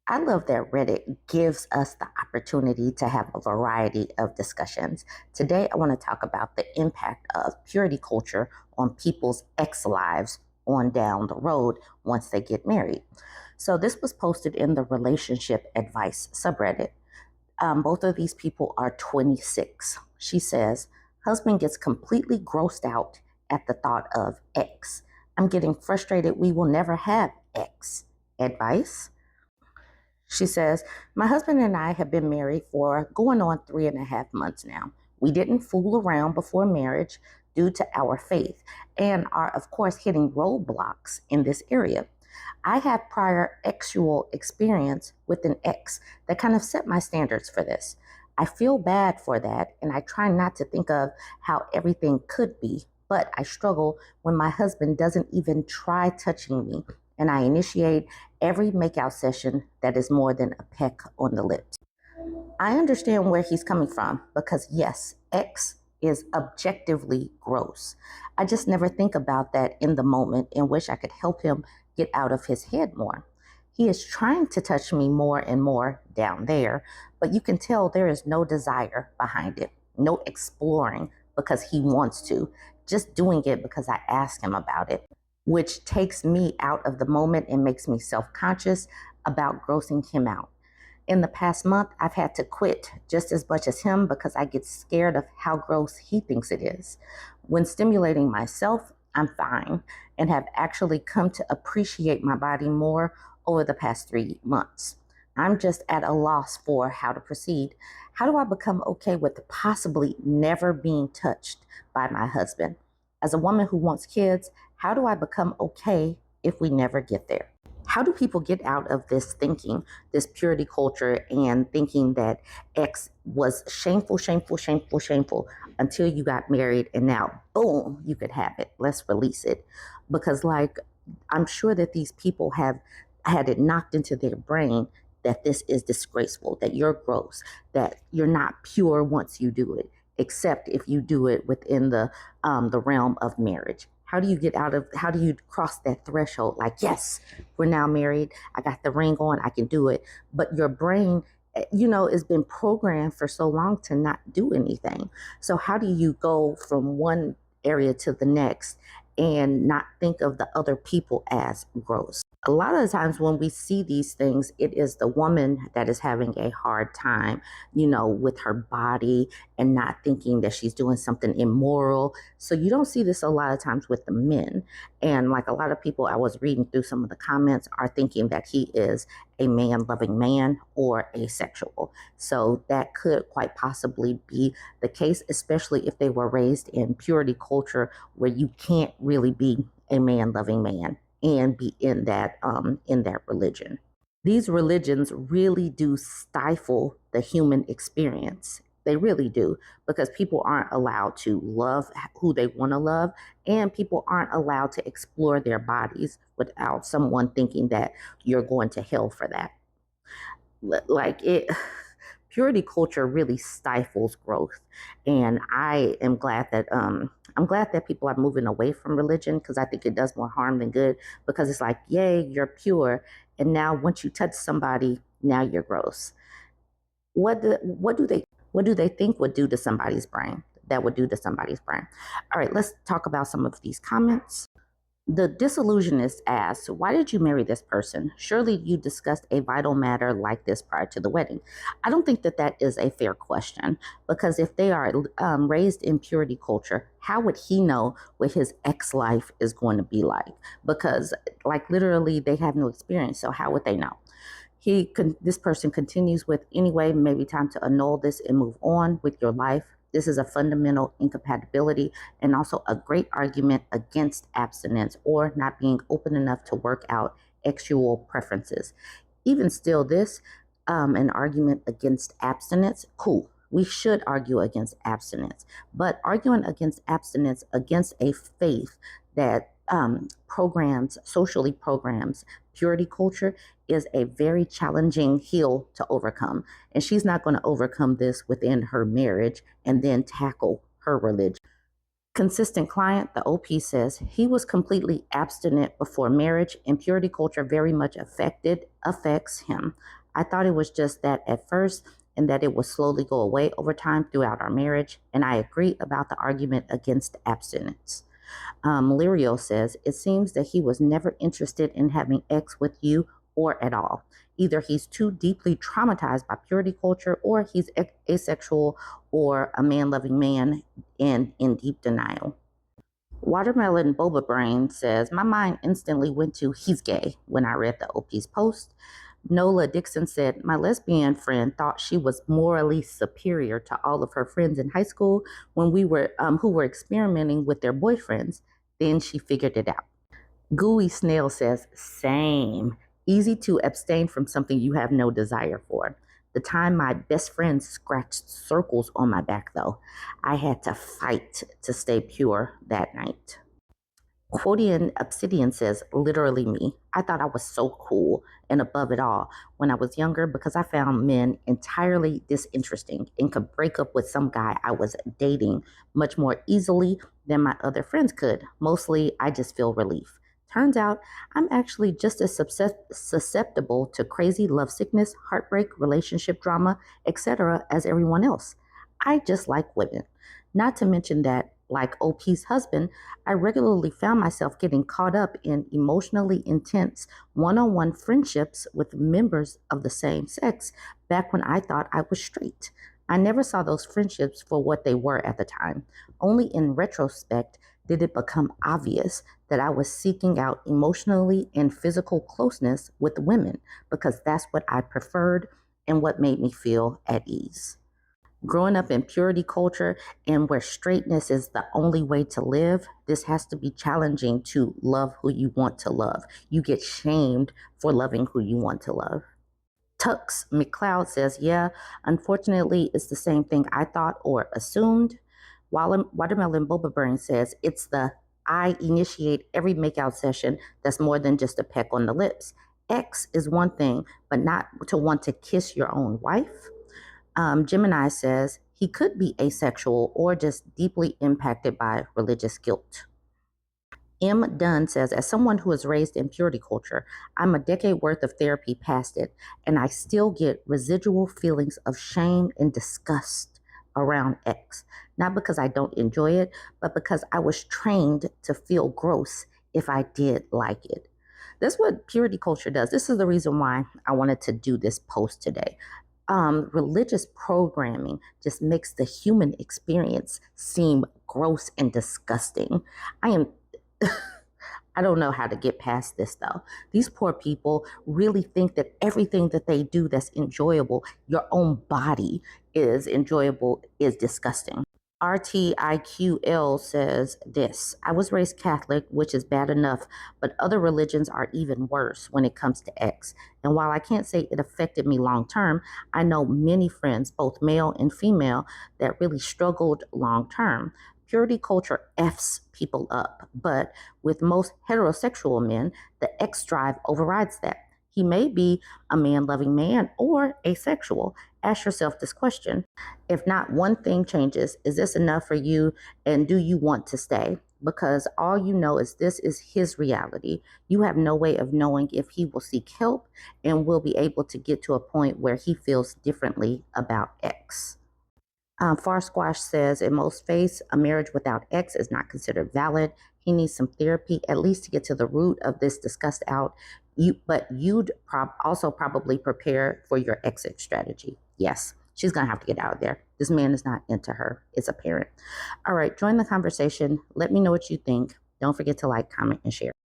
I love that Reddit gives us the opportunity to have a variety of discussions. Today, I want to talk about the impact of purity culture on people's ex lives on down the road once they get married. So, this was posted in the relationship advice subreddit. Both of these people are 26. She says, husband gets completely grossed out at the thought of ex. I'm getting frustrated. We will never have ex. Advice? She says, my husband and I have been married for going on 3.5 months now. We didn't fool around before marriage due to our faith and are, of course, hitting roadblocks in this area. I have prior sexual experience with an ex that kind of set my standards for this. I feel bad for that, and I try not to think of how everything could be, but I struggle when my husband doesn't even try touching me, and I initiate every makeout session that is more than a peck on the lips. I understand where he's coming from because, yes, X is objectively gross. I just never think about that in the moment and wish I could help him get out of his head more. He is trying to touch me more and more down there, but you can tell there is no desire behind it, no exploring because he wants to, just doing it because I asked him about it, which takes me out of the moment and makes me self conscious about grossing him out. In the past month, I've had to quit just as much as him because I get scared of how gross he thinks it is. When stimulating myself, I'm fine and have actually come to appreciate my body more over the past 3 months. I'm just at a loss for how to proceed. How do I become okay with possibly never being touched by my husband? As a woman who wants kids, how do I become okay if we never get there? How do people get out of this thinking, this purity culture, and thinking that X was shameful, shameful, shameful, shameful until you got married, and now, boom, you could have it. Let's release it. Because, like, I'm sure that these people have had it knocked into their brain that this is disgraceful, that you're gross, that you're not pure once you do it, except if you do it within the realm of marriage. How do you cross that threshold? Like, yes, we're now married. I got the ring on. I can do it. But your brain, has been programmed for so long to not do anything. So how do you go from one area to the next and not think of the other people as gross? A lot of the times when we see these things, it is the woman that is having a hard time, with her body and not thinking that she's doing something immoral. So you don't see this a lot of times with the men. And like a lot of people I was reading through some of the comments are thinking that he is a man loving man or asexual. So that could quite possibly be the case, especially if they were raised in purity culture where you can't really be a man loving man and be in that religion. These religions really do stifle the human experience. They really do, because people aren't allowed to love who they want to love, and people aren't allowed to explore their bodies without someone thinking that you're going to hell for that. Like it, purity culture really stifles growth, and I'm glad that people are moving away from religion because I think it does more harm than good, because it's like, yay, you're pure, and now once you touch somebody, now you're gross. What do they think would do to somebody's brain? That would do to somebody's brain. All right, let's talk about some of these comments. The disillusionist asks, why did you marry this person? Surely you discussed a vital matter like this prior to the wedding. I don't think that that is a fair question, because if they are raised in purity culture, how would he know what his ex life is going to be like? Because, like, literally, they have no experience. So, how would they know? This person continues with, anyway, maybe time to annul this and move on with your life. This is a fundamental incompatibility and also a great argument against abstinence or not being open enough to work out sexual preferences. Even still, an argument against abstinence, cool. We should argue against abstinence, but arguing against abstinence against a faith that socially programs purity culture is a very challenging hill to overcome. And she's not going to overcome this within her marriage and then tackle her religion. Consistent client, the OP says he was completely abstinent before marriage, and purity culture very much affects him. I thought it was just that at first, and that it would slowly go away over time throughout our marriage. And I agree about the argument against abstinence. Lirio says, it seems that he was never interested in having X with you or at all. Either he's too deeply traumatized by purity culture, or he's asexual or a man loving man and in deep denial. Watermelon Boba Brain says, my mind instantly went to he's gay when I read the OP's post. Nola Dixon said, my lesbian friend thought she was morally superior to all of her friends in high school when who were experimenting with their boyfriends. Then she figured it out. Gooey Snail says, same. Easy to abstain from something you have no desire for. The time my best friend scratched circles on my back, though, I had to fight to stay pure that night. Quotian Obsidian says, literally me. I thought I was so cool and above it all when I was younger because I found men entirely disinteresting and could break up with some guy I was dating much more easily than my other friends could. Mostly, I just feel relief. Turns out I'm actually just as susceptible to crazy love sickness, heartbreak, relationship drama, etc. as everyone else. I just like women. Not to mention that, like OP's husband, I regularly found myself getting caught up in emotionally intense one on one friendships with members of the same sex back when I thought I was straight. I never saw those friendships for what they were at the time. Only in retrospect did it become obvious that I was seeking out emotionally and physical closeness with women because that's what I preferred and what made me feel at ease. Growing up in purity culture and where straightness is the only way to live, this has to be challenging to love who you want to love. You get shamed for loving who you want to love. Tux McLeod says, yeah, unfortunately, it's the same thing I thought or assumed. Watermelon Boba Burn says, it's the I initiate every makeout session that's more than just a peck on the lips. X is one thing, but not to want to kiss your own wife. Gemini says he could be asexual or just deeply impacted by religious guilt. M. Dunn says, as someone who was raised in purity culture, I'm a decade worth of therapy past it, and I still get residual feelings of shame and disgust around X. Not because I don't enjoy it, but because I was trained to feel gross if I did like it. That's what purity culture does. This is the reason why I wanted to do this post today. Religious programming just makes the human experience seem gross and disgusting. I am I don't know how to get past this though. These poor people really think that everything that they do that's enjoyable, your own body is enjoyable, is disgusting. RTIQL says this: I was raised Catholic, which is bad enough, but other religions are even worse when it comes to X. And while I can't say it affected me long term, I know many friends, both male and female, that really struggled long term. Purity culture F's people up, but with most heterosexual men, the X drive overrides that. He may be a man loving man or asexual. Ask yourself this question: if not one thing changes, is this enough for you? And do you want to stay? Because all you know is this is his reality. You have no way of knowing if he will seek help and will be able to get to a point where he feels differently about X. Far Squash says, in most faiths, a marriage without X is not considered valid. He needs some therapy, at least to get to the root of this disgust out. But you'd also probably prepare for your exit strategy. Yes, she's going to have to get out of there. This man is not into her. It's apparent. All right, join the conversation. Let me know what you think. Don't forget to like, comment, and share.